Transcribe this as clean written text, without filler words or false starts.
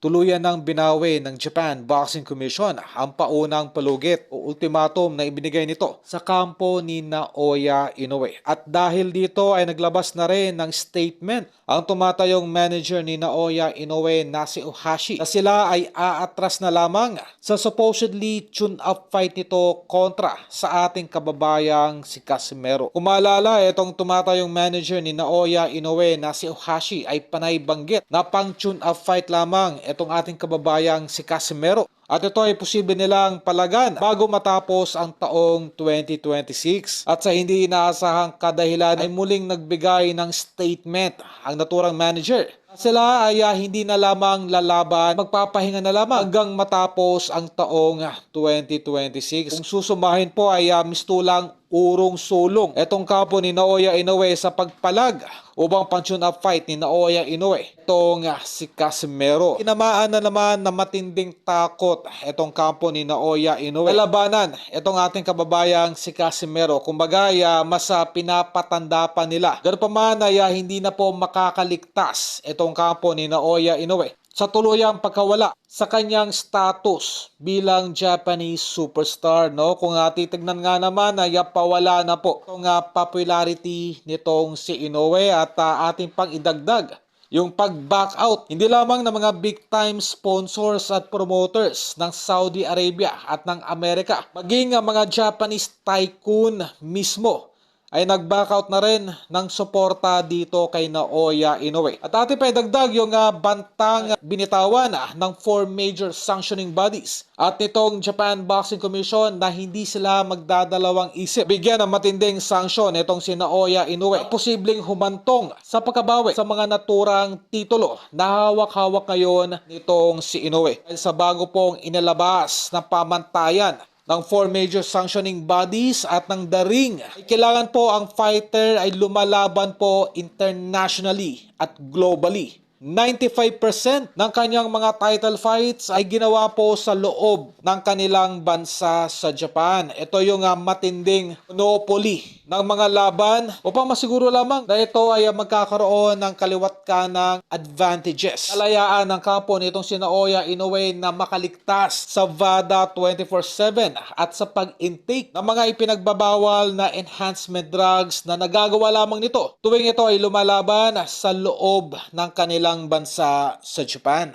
Tuluyan ng binawi ng Japan Boxing Commission ang paunang palugit o ultimatum na ibinigay nito sa kampo ni Naoya Inoue. At dahil dito ay naglabas na rin ng statement ang tumatayong manager ni Naoya Inoue na si Ohashi na sila ay aatras na lamang sa supposedly tune-up fight nito kontra sa ating kababayang si Casimero. Kung maalala, itong tumatayong manager ni Naoya Inoue na si Ohashi ay panay banggit na pang tune-up fight lamang itong ating kababayang si Casimero. At ito ay posible nilang palagan bago matapos ang taong 2026. At sa hindi inaasahang kadahilan ay muling nagbigay ng statement ang naturang manager. Sila ay hindi na lamang lalaban, magpapahinga na lamang hanggang matapos ang taong 2026. Kung susumahin po ay mistulang urong sulong itong kampo ni Naoya Inoue sa pagpalag upang pang-tune-up fight ni Naoya Inoue itong si Casimero. Tinamaan na naman na matinding takot itong kampo ni Naoya Inoue. Labanan itong ating kababayang si Casimero. Kumbaga mas pinapatanda pa nila. Ganun pa man ay hindi na po makakaligtas itong kampo ni Naoya Inoue sa tuluyang pagkawala sa kanyang status bilang Japanese superstar, no? Kung titignan nga naman ay pawala na po itong popularity nitong si Inoue at ating pang idagdag yung pag-back out hindi lamang ng mga big time sponsors at promoters ng Saudi Arabia at ng Amerika, maging ang mga Japanese tycoon mismo ay nag-back out na rin ng suporta dito kay Naoya Inoue. At ating pa idagdag yung bantang binitawan ng 4 major sanctioning bodies at nitong Japan Boxing Commission na hindi sila magdadalawang isip bigyan ng matinding sanksyon itong si Naoya Inoue. Posibleng humantong sa pagkabawi sa mga naturang titulo na hawak-hawak ngayon nitong si Inoue. Sa bago pong inilabas na pamantayan ng 4 major sanctioning bodies at ng The Ring, kailangan po ang fighter ay lumalaban po internationally at globally. 95% ng kanyang mga title fights ay ginawa po sa loob ng kanilang bansa sa Japan. Ito yung matinding monopoly ng mga laban upang masiguro lamang na ito ay magkakaroon ng kaliwat kanang advantages. Kalayaan ng kampo nitong si Naoya Inoue na makaligtas sa VADA 24/7 at sa pag-intake ng mga ipinagbabawal na enhancement drugs na nagagawa lamang nito tuwing ito ay lumalaban sa loob ng kanilang bansa sa Japan.